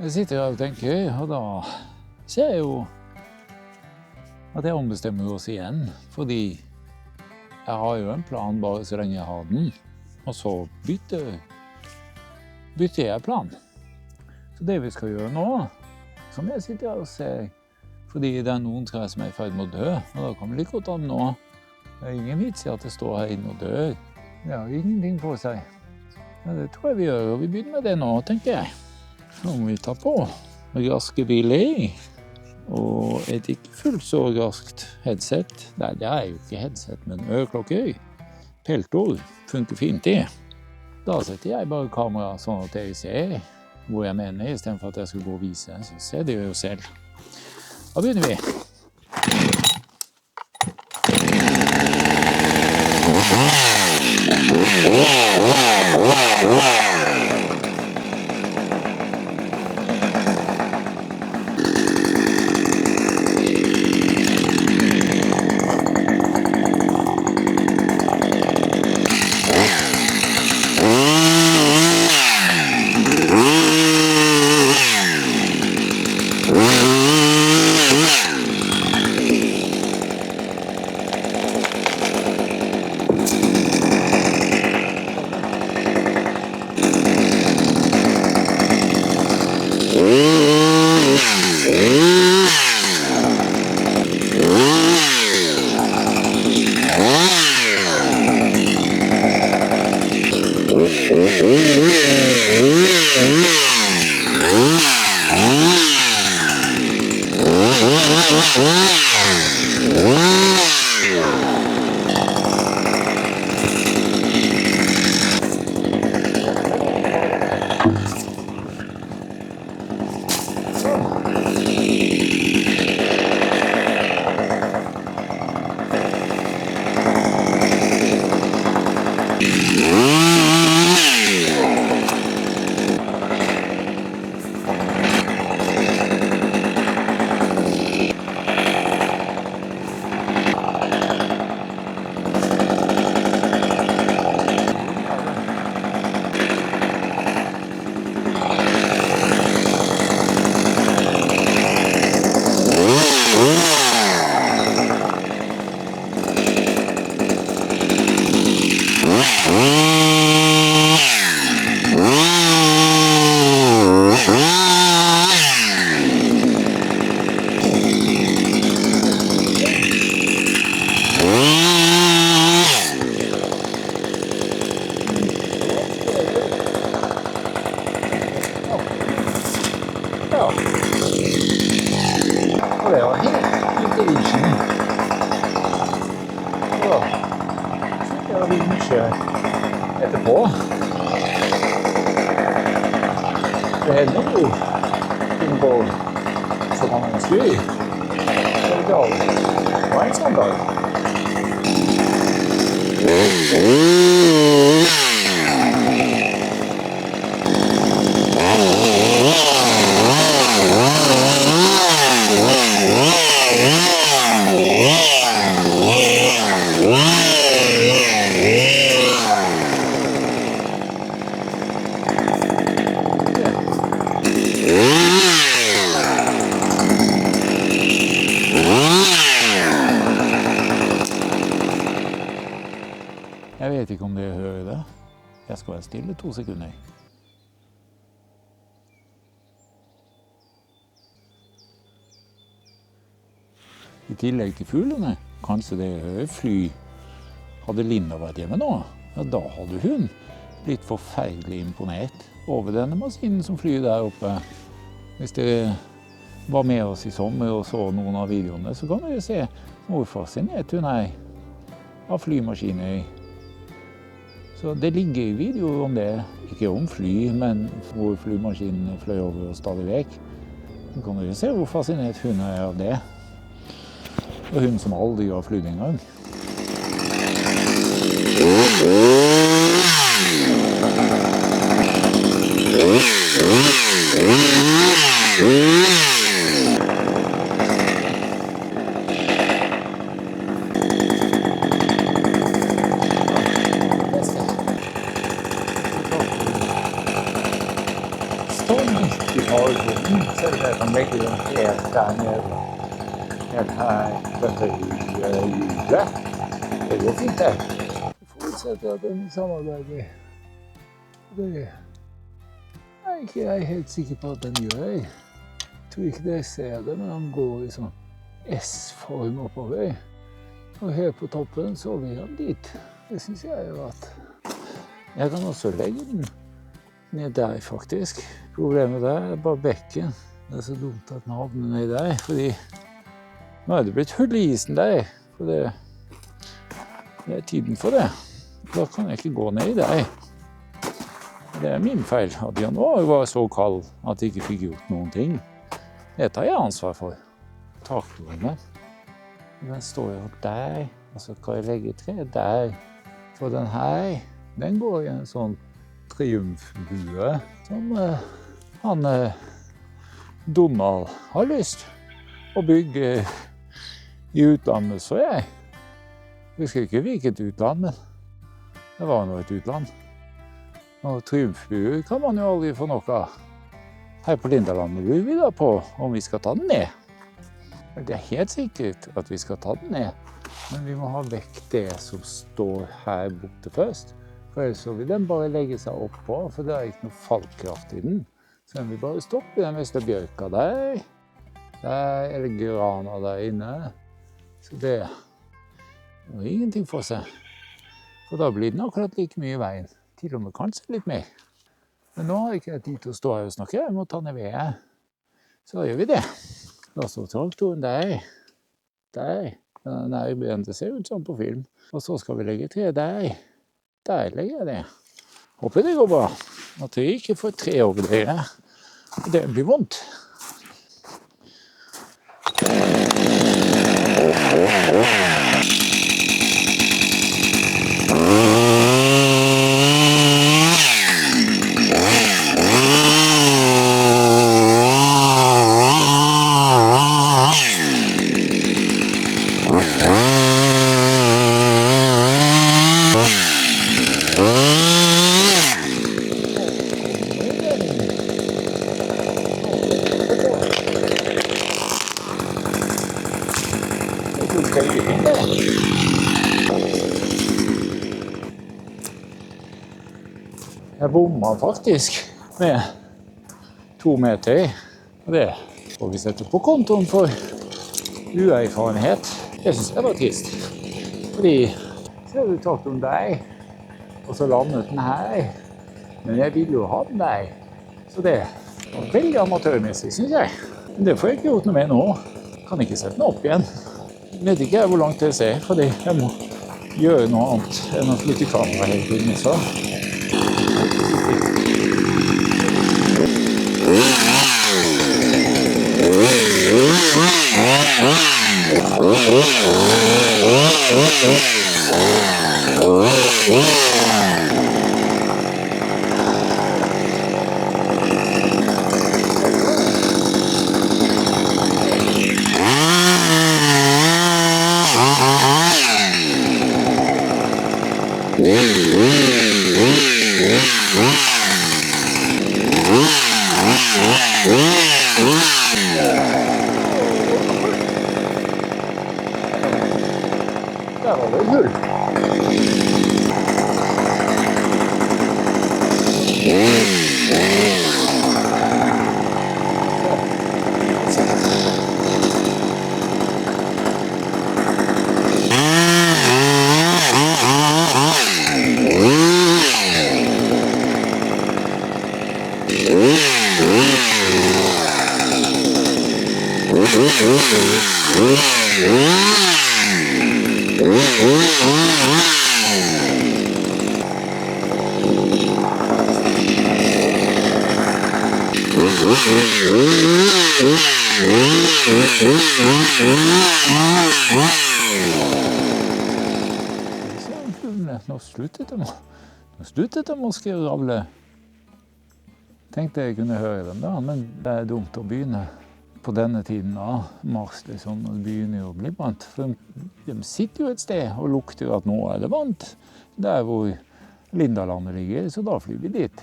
Jeg sitter her og tenker, og da ser jeg jo at jeg ombestemmer oss igjen, fordi jeg har jo en plan bare så lenge jeg har den, og så bytter jeg plan. Så det vi skal gjøre nå, som jeg sitter her og ser, fordi det er noen trær som er i ferd med å dø, og da kan vi like godt an nå. Det er ingen vits i at det står her inne og dør. Det har ingenting på seg. Ja, det tror jeg vi gjør, og vi begynner med det nå, tenker jeg. Nå må vi ta på raske biler, og et ikke fullt så raskt headset. Nei, det er jo ikke headset, men øreklokker. Peltor funker fint i. Da setter jeg bare kamera sånn at dere ser hvor jeg mener, i stedet for at jeg skal gå og vise, så ser dere jo selv. Da begynner vi. Og det var helt ute i isen. Så sitter vi mye etterpå. Det hender jo ting på så mange sky. Det var en sånn dag. Jeg vet ikke om dere hører det. Jeg skal være stille 2 sekunder. I tillegg til fuglene, kanskje dere hører fly. Hadde Linda vært hjemme nå, ja, da hadde hun blitt forferdelig imponert over denne maskinen som flyr der oppe. Hvis dere var med oss i sommer og så noen av videoene, så kan dere se hvor fascinert hun er av flymaskiner. Så det ligger i videoer om det, ikke om fly, men hvor flymaskinene fløy over oss stadig vekk. Så kan dere se hvor fascinert hun er av det. Og hun som aldri har flydd en gang. Storm 90 har så jeg kan legge den helt der nede. Helt her på høyhjulet. Det går fint her. Jeg forutsetter at den samarbeider. Det er ikke jeg helt sikker på at den gjør. Jeg tror ikke dere ser det, men den går i sånn S-form oppover. Og her på toppen så vi den dit. Det synes jeg er rart. Jeg kan også legge den ned der faktisk. Problemet der er bare bekken. Det er så dumt at den havner ned der, fordi nå er det blitt hull i isen der. For det er tiden for det. Da kan jeg ikke gå ned der. Det er min feil at januar var så kald at jeg ikke fikk gjort noen ting. Det tar jeg ansvar for. Taktorene. Den står jo der, og så kan jeg legge tre der. For den her, den går i en sånn triumfbue som han Donald har lyst å bygge i utlandet, så jeg husker ikke hvilket utland, men det var nå et utland. Og triumfbuer kan man jo aldri få nok av. Her på Lindalandet lurer vi da på om vi skal ta den ned. Det er helt sikkert at vi skal ta den ned, men vi må ha vekk det som står her borte først. For ellers så vil den bare legge seg oppå, for det er ikke noe fallkraft i den. Så den vil bare stoppe den vesle bjørka der, eller grana der inne. Så det har ingenting for seg. For da blir den akkurat like mye i veien, til og med kanskje litt mer. Men nå har jeg ikke tid til å stå her og snakke, jeg må ta ned ved her. Så da gjør vi det. Da står traktoren der. Den er brent, det ser ut som på film. Og så skal vi legge tre der. Der legger jeg det. Håper det går bra. At jeg ikke får tre over det. Det blir vondt. Jeg bomma faktisk med 2 meter. Og det får vi sette på kontoen for uerfarenhet. Det synes jeg var trist. Fordi ser du traktoren der, og så landet den her. Men jeg ville jo ha den der. Så det var veldig amatørmessig, synes jeg. Men det får jeg ikke gjort noe med nå. Kan ikke sette den opp igjen. Jeg vet ikke hvor langt jeg ser, fordi jeg må gjøre noe annet enn å flytte kamera hele tiden. Så. Der var det hull. Nå sluttet de å skravle. Tenkte jeg kunne høre dem da, men det er dumt å begynne på denne tiden av mars, liksom, når det begynner jo å bli varmt. For de sitter jo et sted og lukter at nå er det varmt. Der hvor Lindalandet ligger, så da flyr vi dit.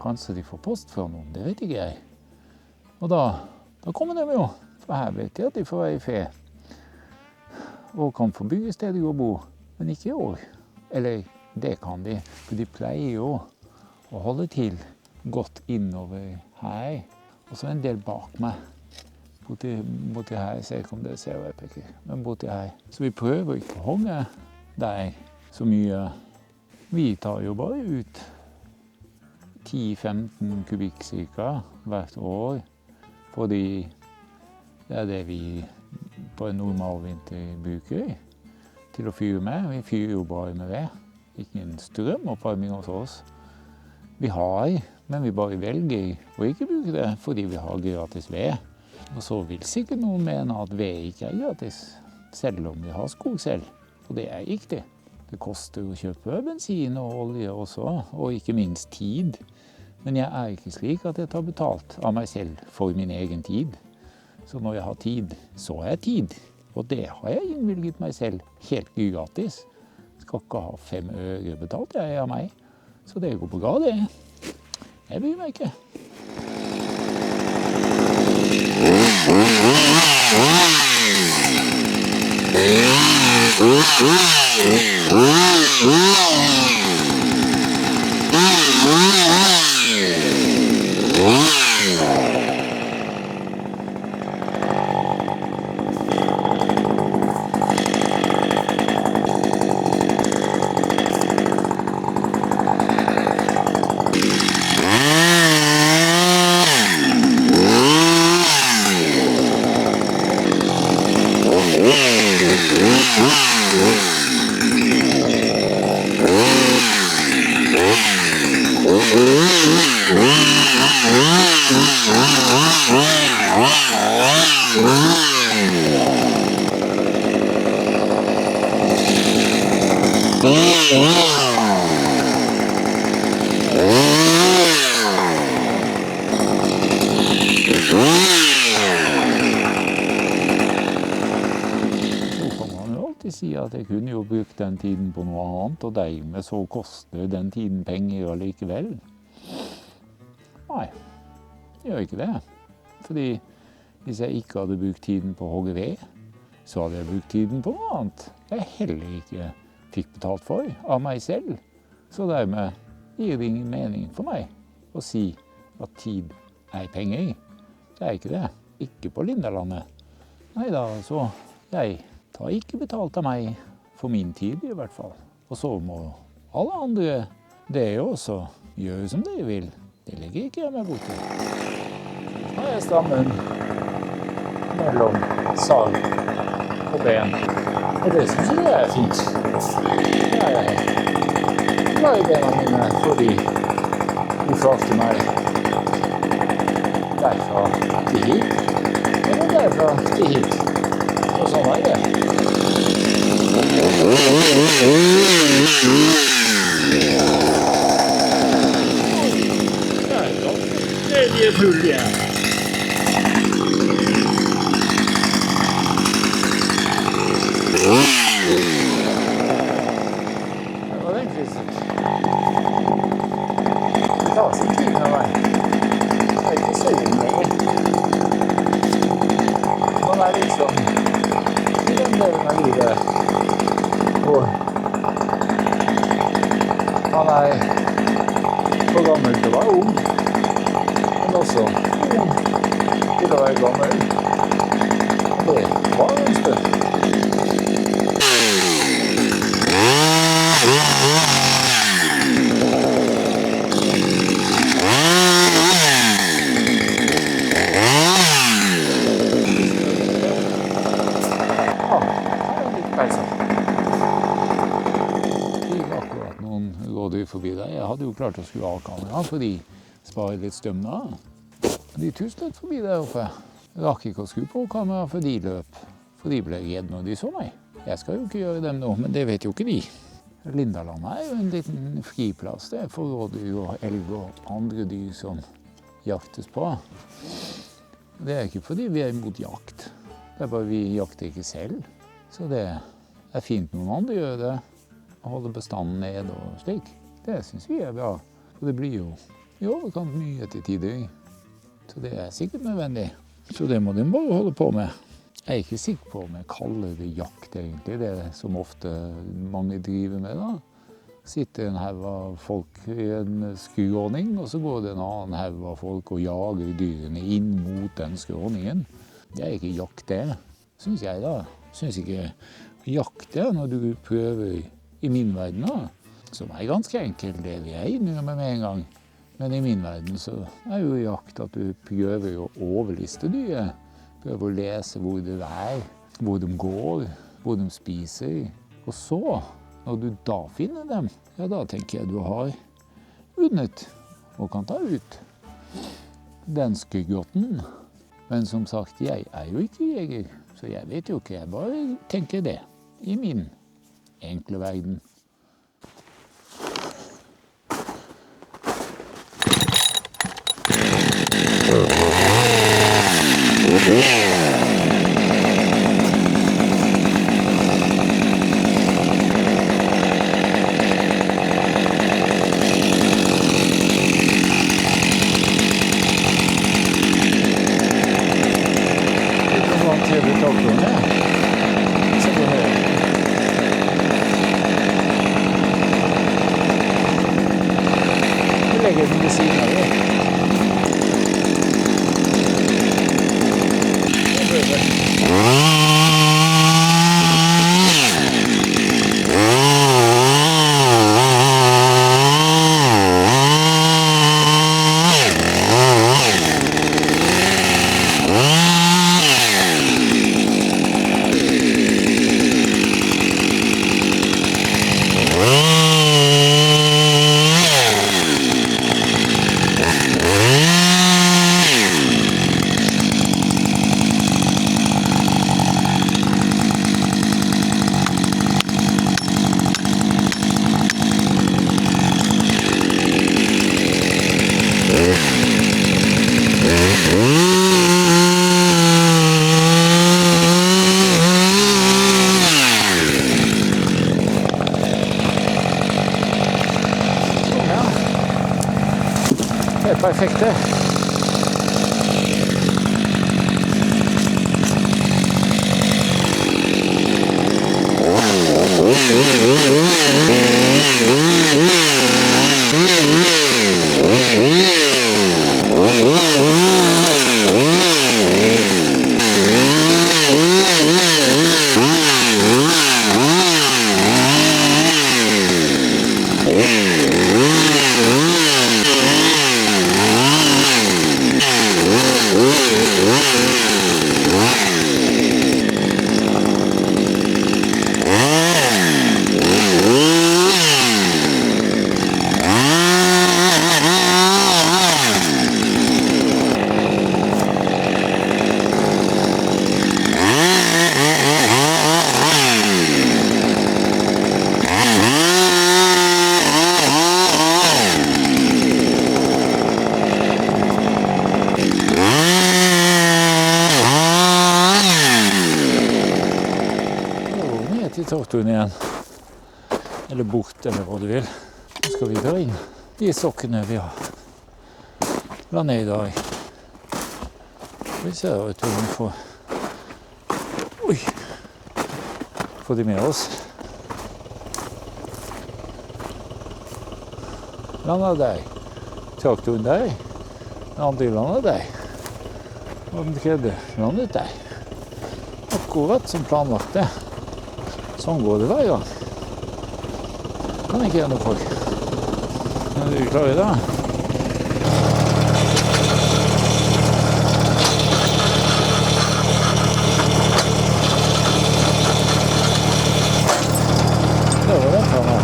Kanskje de får post fra noen, det vet ikke jeg. Og da kommer de jo, for her vet de at de får være i fred. Og kan få bygge steder å bo, men ikke i år. Eller det kan de, for de pleier jo å holde til godt innover her. Og så en del bak meg. Borti her, ser ikke om det ser hva jeg peker, men borti her. Så vi prøver ikke å hogge der så mye. Vi tar jo bare ut 10-15 kubikk cirka hvert år, fordi det er det vi på en normal vinter bruker til å fyre med. Vi fyrer jo bare med ved, ikke en strømoppvarming hos oss. Vi har, men vi bare velger å ikke bruke det fordi vi har gratis ved. Og så vil sikkert noen mene at ved ikke er gratis, selv om vi har skog selv. Og det er riktig. Det koster å kjøpe bensin og olje også, og ikke minst tid. Men jeg er ikke slik at jeg tar betalt av meg selv for min egen tid. Så når jeg har tid, så har jeg tid. Og det har jeg innvilget meg selv helt gratis. Skal ikke ha 5 øre betalt jeg av meg. Så det går bra det. Jeg bryr meg ikke. Si at jeg kunne jo brukt den tiden på noe annet, og dermed så koster den tiden penger allikevel. Nei, jeg gjør ikke det. Fordi hvis jeg ikke hadde brukt tiden på å hogge ved, så hadde jeg brukt tiden på noe annet jeg heller ikke fikk betalt for av meg selv. Så dermed gir det ingen mening for meg å si at tid er penger. Det er ikke det. Ikke på Lindalandet. Neida, så jeg tar ikke betalt av meg for min tid i hvert fall. Og så må alle andre det også gjøre som dere vil. Det legger ikke jeg meg bort til. Nå er jeg stammen mellom sag og ben. Og det synes jeg er fint. Det er jeg glad i bena mine fordi de frakter meg derfra til hit, eller derfra til hit. Og sånn er det. Det er full igjen. Det var den krysset. Det tar sin tid med meg. Det er ikke så lenger. Man er liksom i den delen av livet hvor man er for gammel til å være ung, men også ung til å være gammel. Og det var en stund. Forbi der. Jeg hadde jo klart å skru av kamera, for de sparer litt strøm da. De tuslet forbi der oppe. Jeg rakk ikke å skru på kamera, for de løp. For de ble redde når de så meg. Jeg skal jo ikke gjøre dem noe, men det vet jo ikke de. Lindalandet er jo en liten friplass. Det er for rådyr og elg og andre dyr som jaktes på. Det er ikke fordi vi er imot jakt. Det er bare vi jakter ikke selv. Så det er fint noen andre gjør det. Å holde bestanden ned og slik. Det synes vi er bra. Og det blir jo i overkant mye til tider. Så det er sikkert nødvendig. Så det må de bare holde på med. Jeg er ikke sikker på om jeg kaller det jakt egentlig, det er som ofte mange driver med da. Sitter en haug av folk i en skuordning, og så går det en annen haug av folk og jager dyrene inn mot den skuordningen. Det er ikke jakt det, synes jeg da. Synes ikke jakt det når du prøver i min verden da. Som er ganske enkelt, det vil jeg innrømme med en gang. Men i min verden så er jo jakt at du prøver å overliste dyret. Prøver å lese hvor det er, hvor de går, hvor de spiser. Og så, når du da finner dem, ja da tenker jeg du har vunnet og kan ta ut den skyggotten. Men som sagt, jeg er jo ikke jeger, så jeg vet jo ikke, jeg bare tenker det i min enkle verden. Legger den ved siden av det. Det er perfekt det. Til tortuen igjen. Eller bort, eller hva du vil. Nå skal vi dra inn de sokkene vi har. La ned i dag. Vi ser ut om vi får... Oi! Får de med oss. Landa der. Traktoren der. Den andre landa der. Og den tredje landet der. Akkurat som planlagt det. Sånn går det hver gang. Kan ikke gjøre noe for. Er du klar i dag? Det var det for meg.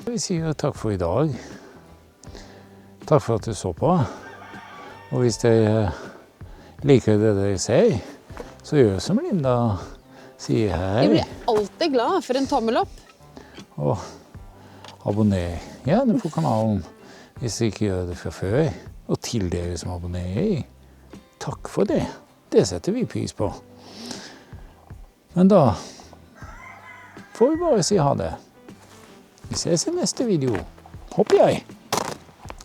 Vi sier takk for i dag. Takk for at du så på. Og hvis dere liker det dere ser, så gjør som Linda sier her. Jeg blir alltid glad for en tommel opp. Og abonner gjerne på kanalen hvis dere ikke gjør det fra før. Og til dere som abonnerer, takk for det. Det setter vi pris på. Men da får vi bare si ha det. Vi ses i neste video, håper jeg.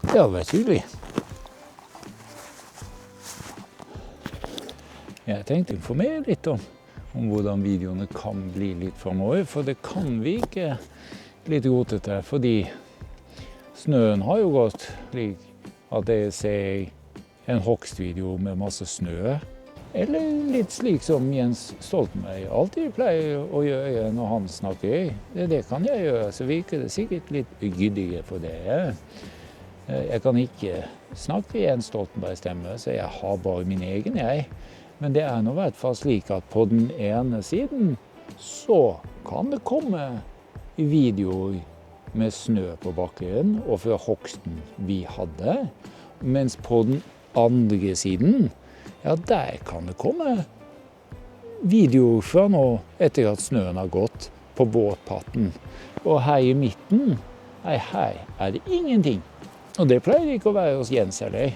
Det hadde vært hyggelig. Jeg tenkte å informere litt om hvordan videoene kan bli litt fremover, for det kan virke litt rotete, fordi snøen har jo gått slik at dere ser en hogstvideo med masse snø, eller litt slik som Jens Stoltenberg alltid pleier å gjøre når han snakker. Det kan jeg gjøre, så virker det sikkert litt gyddigere for dere. Jeg kan ikke snakke i Jens Stoltenbergs stemme, så jeg har bare min egen, jeg. Men det er nå i hvert fall slik at på den ene siden så kan det komme videoer med snø på bakken og fra hogsten vi hadde. Mens på den andre siden, ja, der kan det komme videoer fra nå etter at snøen har gått på båtpatten. Og her i midten, nei, her er det ingenting. Og det pleier ikke å være hos Jens heller.